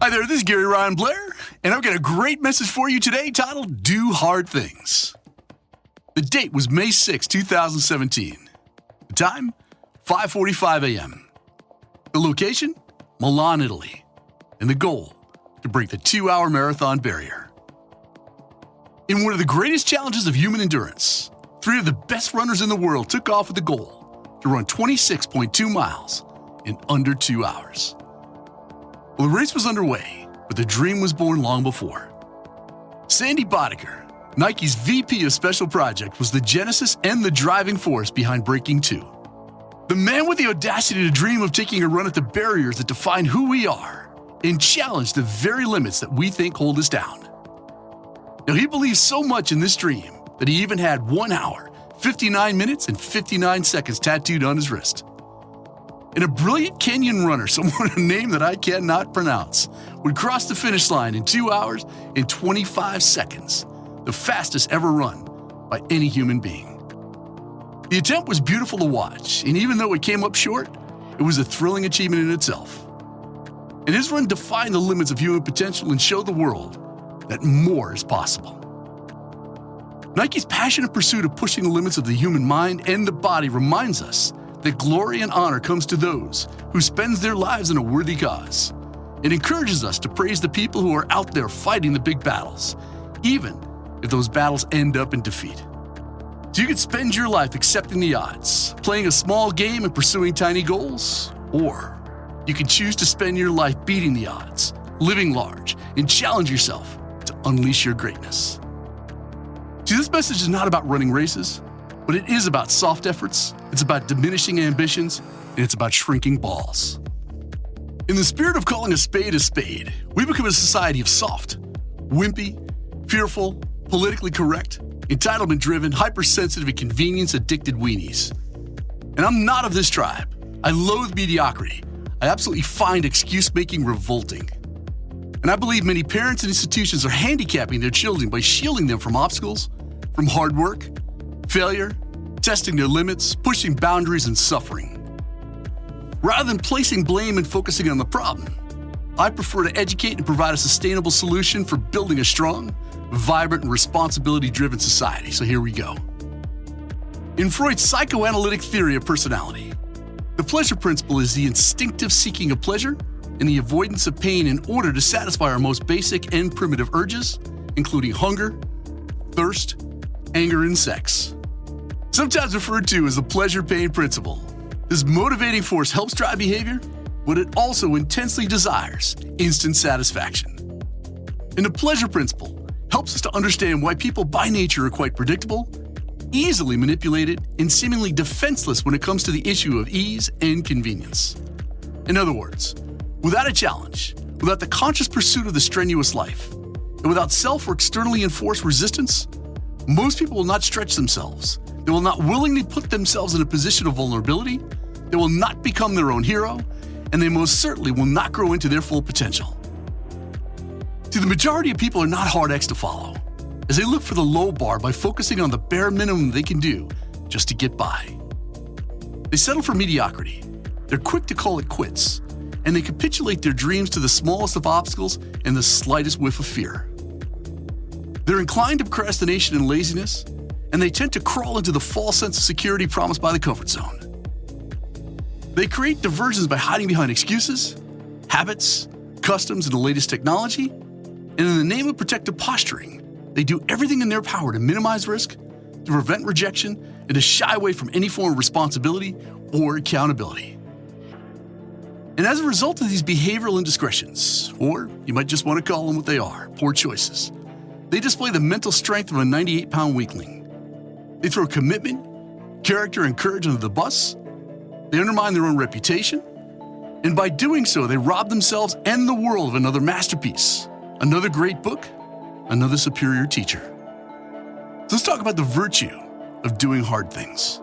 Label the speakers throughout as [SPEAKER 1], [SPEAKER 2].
[SPEAKER 1] Hi there, this is Gary Ryan Blair, and I've got a great message for you today titled Do Hard Things. The date was May 6, 2017. The time, 5:45 a.m. The location, Milan, Italy. And the goal, to break the 2-hour marathon barrier. In one of the greatest challenges of human endurance, 3 of the best runners in the world took off with the goal to run 26.2 miles in under 2 hours. Well, the race was underway, but the dream was born long before. Sandy Bodecker, Nike's VP of Special Project, was the genesis and the driving force behind Breaking 2. The man with the audacity to dream of taking a run at the barriers that define who we are and challenge the very limits that we think hold us down. Now, he believes so much in this dream that he even had 1 hour, 59 minutes, and 59 seconds tattooed on his wrist. And a brilliant Kenyan runner, someone with a name that I cannot pronounce, would cross the finish line in 2 hours and 25 seconds, the fastest ever run by any human being. The attempt was beautiful to watch, and even though it came up short, it was a thrilling achievement in itself. And his run defined the limits of human potential and showed the world that more is possible. Nike's passionate pursuit of pushing the limits of the human mind and the body reminds us that glory and honor comes to those who spend their lives in a worthy cause. It encourages us to praise the people who are out there fighting the big battles, even if those battles end up in defeat. So you could spend your life accepting the odds, playing a small game and pursuing tiny goals, or you can choose to spend your life beating the odds, living large, and challenge yourself to unleash your greatness. See, this message is not about running races, but it is about soft efforts, it's about diminishing ambitions, and it's about shrinking balls. In the spirit of calling a spade, we become a society of soft, wimpy, fearful, politically correct, entitlement-driven, hypersensitive, and convenience-addicted weenies. And I'm not of this tribe. I loathe mediocrity. I absolutely find excuse-making revolting. And I believe many parents and institutions are handicapping their children by shielding them from obstacles, from hard work, failure, testing their limits, pushing boundaries, and suffering. Rather than placing blame and focusing on the problem, I prefer to educate and provide a sustainable solution for building a strong, vibrant, and responsibility-driven society. So here we go. In Freud's psychoanalytic theory of personality, the pleasure principle is the instinctive seeking of pleasure and the avoidance of pain in order to satisfy our most basic and primitive urges, including hunger, thirst, anger, and sex. Sometimes referred to as the pleasure-pain principle, this motivating force helps drive behavior, but it also intensely desires instant satisfaction. And the pleasure principle helps us to understand why people by nature are quite predictable, easily manipulated, and seemingly defenseless when it comes to the issue of ease and convenience. In other words, without a challenge, without the conscious pursuit of the strenuous life, and without self or externally enforced resistance, most people will not stretch themselves. They will not willingly put themselves in a position of vulnerability, they will not become their own hero, and they most certainly will not grow into their full potential. See, the majority of people are not hard X to follow, as they look for the low bar by focusing on the bare minimum they can do just to get by. They settle for mediocrity, they're quick to call it quits, and they capitulate their dreams to the smallest of obstacles and the slightest whiff of fear. They're inclined to procrastination and laziness, and they tend to crawl into the false sense of security promised by the comfort zone. They create diversions by hiding behind excuses, habits, customs, and the latest technology, and in the name of protective posturing, they do everything in their power to minimize risk, to prevent rejection, and to shy away from any form of responsibility or accountability. And as a result of these behavioral indiscretions, or you might just want to call them what they are, poor choices, they display the mental strength of a 98-pound weakling. They throw commitment, character, and courage under the bus. They undermine their own reputation. And by doing so, they rob themselves and the world of another masterpiece, another great book, another superior teacher. So let's talk about the virtue of doing hard things.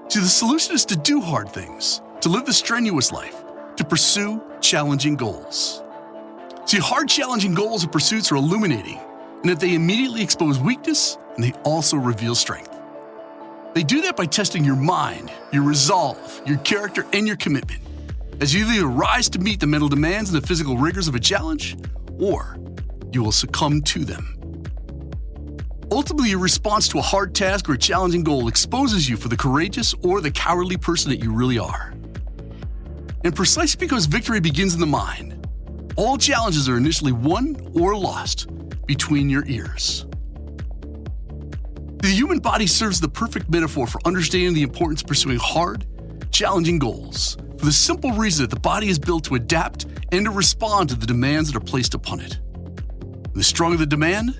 [SPEAKER 1] See, the solution is to do hard things, to live the strenuous life, to pursue challenging goals. See, hard challenging goals and pursuits are illuminating in that they immediately expose weakness and they also reveal strength. They do that by testing your mind, your resolve, your character, and your commitment. as you either rise to meet the mental demands and the physical rigors of a challenge, or you will succumb to them. Ultimately, your response to a hard task or a challenging goal exposes you for the courageous or the cowardly person that you really are. And precisely because victory begins in the mind, all challenges are initially won or lost between your ears. The human body serves the perfect metaphor for understanding the importance of pursuing hard, challenging goals, for the simple reason that the body is built to adapt and to respond to the demands that are placed upon it. And the stronger the demand,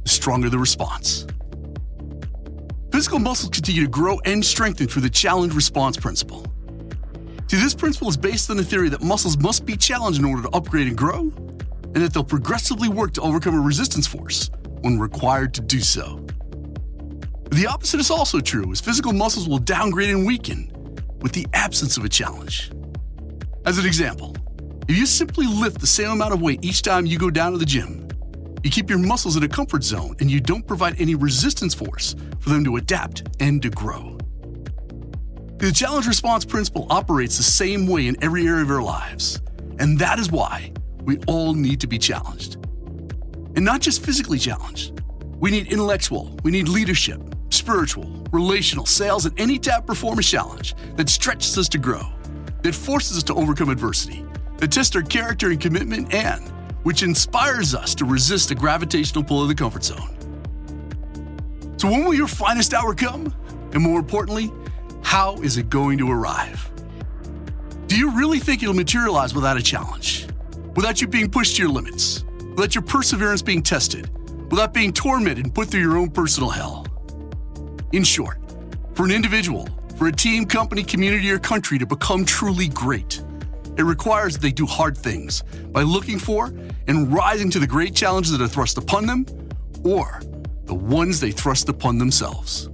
[SPEAKER 1] the stronger the response. Physical muscles continue to grow and strengthen through the challenge response principle. See, this principle is based on the theory that muscles must be challenged in order to upgrade and grow, and that they'll progressively work to overcome a resistance force when required to do so. The opposite is also true, as physical muscles will downgrade and weaken with the absence of a challenge. As an example, if you simply lift the same amount of weight each time you go down to the gym, you keep your muscles in a comfort zone and you don't provide any resistance force for them to adapt and to grow. The challenge response principle operates the same way in every area of our lives, and that is why we all need to be challenged. And not just physically challenged. We need intellectual, we need leadership, spiritual, relational, sales, and any type of performance challenge that stretches us to grow, that forces us to overcome adversity, that tests our character and commitment, and which inspires us to resist the gravitational pull of the comfort zone. So when will your finest hour come? And more importantly, how is it going to arrive? Do you really think it'll materialize without a challenge? Without you being pushed to your limits? Without your perseverance being tested? Without being tormented and put through your own personal hell? In short, for an individual, for a team, company, community, or country to become truly great, it requires that they do hard things by looking for and rising to the great challenges that are thrust upon them, or the ones they thrust upon themselves.